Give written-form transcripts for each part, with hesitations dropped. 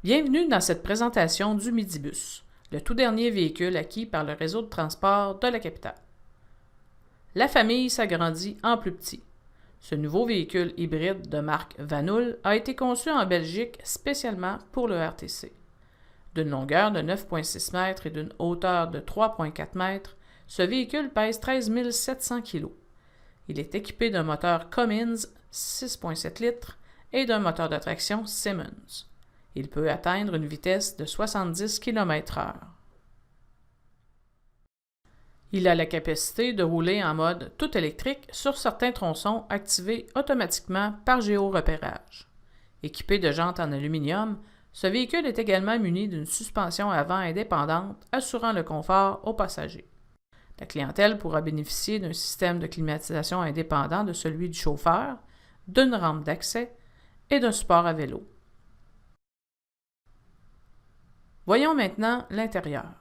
Bienvenue dans cette présentation du Midibus, le tout dernier véhicule acquis par le réseau de transport de la capitale. La famille s'agrandit en plus petit. Ce nouveau véhicule hybride de marque Van Hool a été conçu en Belgique spécialement pour le RTC. D'une longueur de 9,6 mètres et d'une hauteur de 3,4 mètres, ce véhicule pèse 13 700 kg. Il est équipé d'un moteur Cummins 6,7 litres et d'un moteur de traction Simmons. Il peut atteindre une vitesse de 70 km/h. Il a la capacité de rouler en mode tout électrique sur certains tronçons activés automatiquement par géorepérage. Équipé de jantes en aluminium, ce véhicule est également muni d'une suspension avant indépendante assurant le confort aux passagers. La clientèle pourra bénéficier d'un système de climatisation indépendant de celui du chauffeur, d'une rampe d'accès et d'un support à vélo. Voyons maintenant l'intérieur.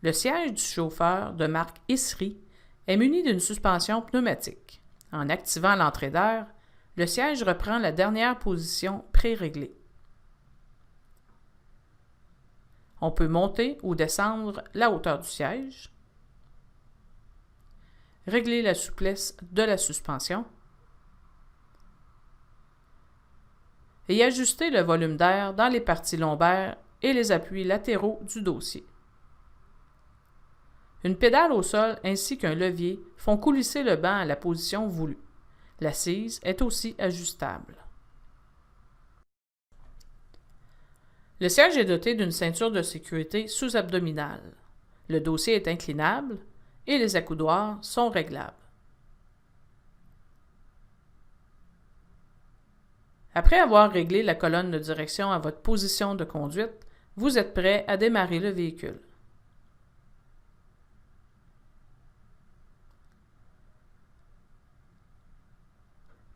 Le siège du chauffeur de marque Issery est muni d'une suspension pneumatique. En activant l'entrée d'air, le siège reprend la dernière position pré-réglée. On peut monter ou descendre la hauteur du siège, régler la souplesse de la suspension et ajuster le volume d'air dans les parties lombaires et les appuis latéraux du dossier. Une pédale au sol ainsi qu'un levier font coulisser le banc à la position voulue. L'assise est aussi ajustable. Le siège est doté d'une ceinture de sécurité sous-abdominale. Le dossier est inclinable et les accoudoirs sont réglables. Après avoir réglé la colonne de direction à votre position de conduite, vous êtes prêt à démarrer le véhicule.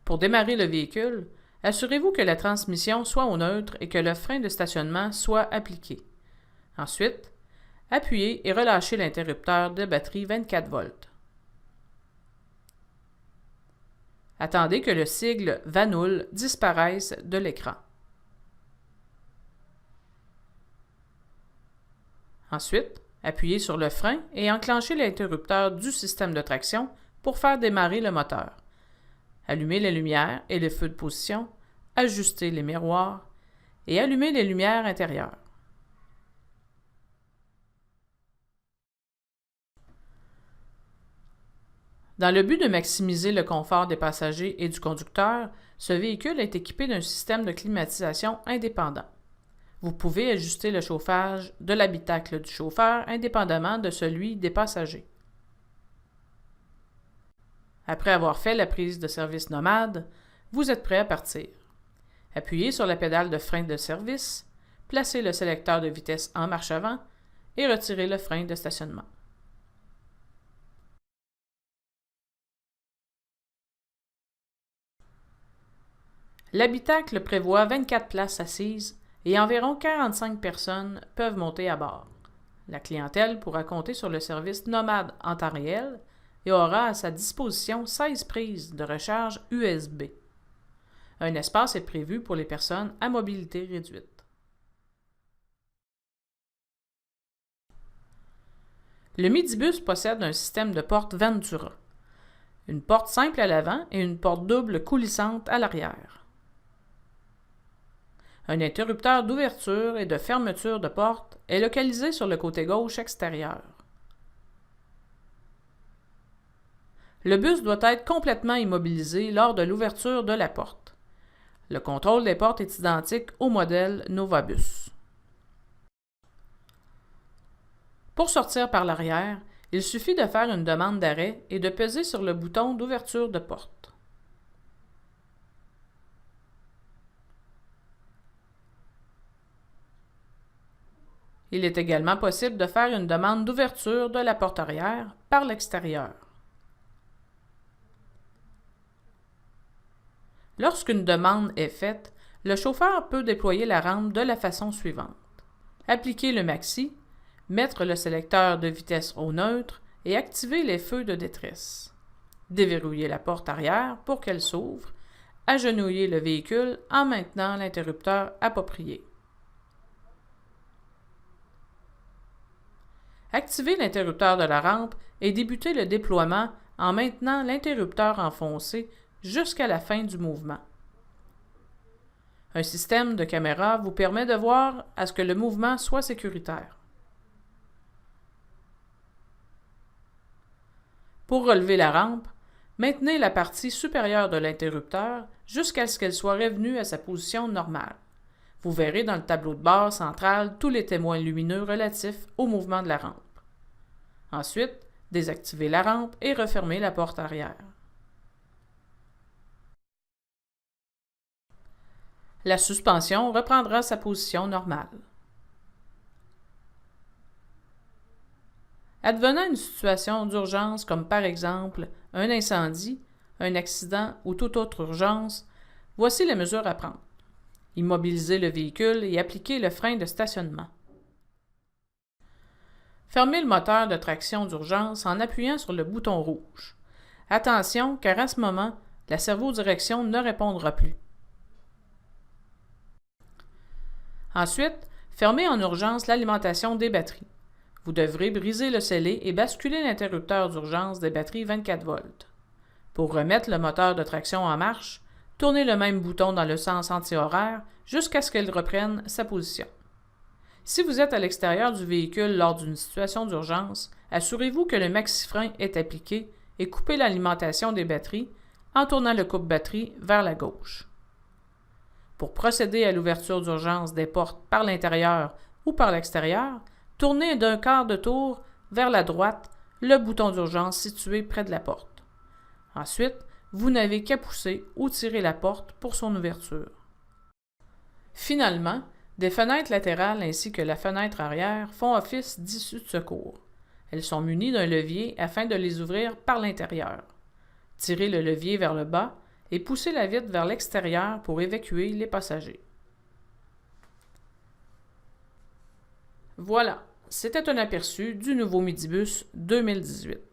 Pour démarrer le véhicule, assurez-vous que la transmission soit au neutre et que le frein de stationnement soit appliqué. Ensuite, appuyez et relâchez l'interrupteur de batterie 24 volts. Attendez que le sigle Van Hool disparaisse de l'écran. Ensuite, appuyez sur le frein et enclenchez l'interrupteur du système de traction pour faire démarrer le moteur. Allumez les lumières et les feux de position, ajustez les miroirs et allumez les lumières intérieures. Dans le but de maximiser le confort des passagers et du conducteur, ce véhicule est équipé d'un système de climatisation indépendant. Vous pouvez ajuster le chauffage de l'habitacle du chauffeur indépendamment de celui des passagers. Après avoir fait la prise de service nomade, vous êtes prêt à partir. Appuyez sur la pédale de frein de service, placez le sélecteur de vitesse en marche avant et retirez le frein de stationnement. L'habitacle prévoit 24 places assises et environ 45 personnes peuvent monter à bord. La clientèle pourra compter sur le service nomade en temps réel et aura à sa disposition 16 prises de recharge USB. Un espace est prévu pour les personnes à mobilité réduite. Le Midibus possède un système de porte Ventura, une porte simple à l'avant et une porte double coulissante à l'arrière. Un interrupteur d'ouverture et de fermeture de porte est localisé sur le côté gauche extérieur. Le bus doit être complètement immobilisé lors de l'ouverture de la porte. Le contrôle des portes est identique au modèle Novabus. Pour sortir par l'arrière, il suffit de faire une demande d'arrêt et de peser sur le bouton d'ouverture de porte. Il est également possible de faire une demande d'ouverture de la porte arrière par l'extérieur. Lorsqu'une demande est faite, le chauffeur peut déployer la rampe de la façon suivante. Appliquer le maxi, mettre le sélecteur de vitesse au neutre et activer les feux de détresse. Déverrouiller la porte arrière pour qu'elle s'ouvre, agenouiller le véhicule en maintenant l'interrupteur approprié. Activez l'interrupteur de la rampe et débutez le déploiement en maintenant l'interrupteur enfoncé jusqu'à la fin du mouvement. Un système de caméra vous permet de voir à ce que le mouvement soit sécuritaire. Pour relever la rampe, maintenez la partie supérieure de l'interrupteur jusqu'à ce qu'elle soit revenue à sa position normale. Vous verrez dans le tableau de bord central tous les témoins lumineux relatifs au mouvement de la rampe. Ensuite, désactivez la rampe et refermez la porte arrière. La suspension reprendra sa position normale. Advenant une situation d'urgence comme par exemple un incendie, un accident ou toute autre urgence, voici les mesures à prendre. Immobilisez le véhicule et appliquez le frein de stationnement. Fermez le moteur de traction d'urgence en appuyant sur le bouton rouge. Attention, car à ce moment, la servodirection ne répondra plus. Ensuite, fermez en urgence l'alimentation des batteries. Vous devrez briser le scellé et basculer l'interrupteur d'urgence des batteries 24 volts. Pour remettre le moteur de traction en marche, tournez le même bouton dans le sens anti-horaire jusqu'à ce qu'il reprenne sa position. Si vous êtes à l'extérieur du véhicule lors d'une situation d'urgence, assurez-vous que le maxi-frein est appliqué et coupez l'alimentation des batteries en tournant le coupe-batterie vers la gauche. Pour procéder à l'ouverture d'urgence des portes par l'intérieur ou par l'extérieur, tournez d'un quart de tour vers la droite le bouton d'urgence situé près de la porte. Ensuite, vous n'avez qu'à pousser ou tirer la porte pour son ouverture. Finalement, des fenêtres latérales ainsi que la fenêtre arrière font office d'issue de secours. Elles sont munies d'un levier afin de les ouvrir par l'intérieur. Tirez le levier vers le bas et poussez la vitre vers l'extérieur pour évacuer les passagers. Voilà, c'était un aperçu du nouveau Midibus 2018.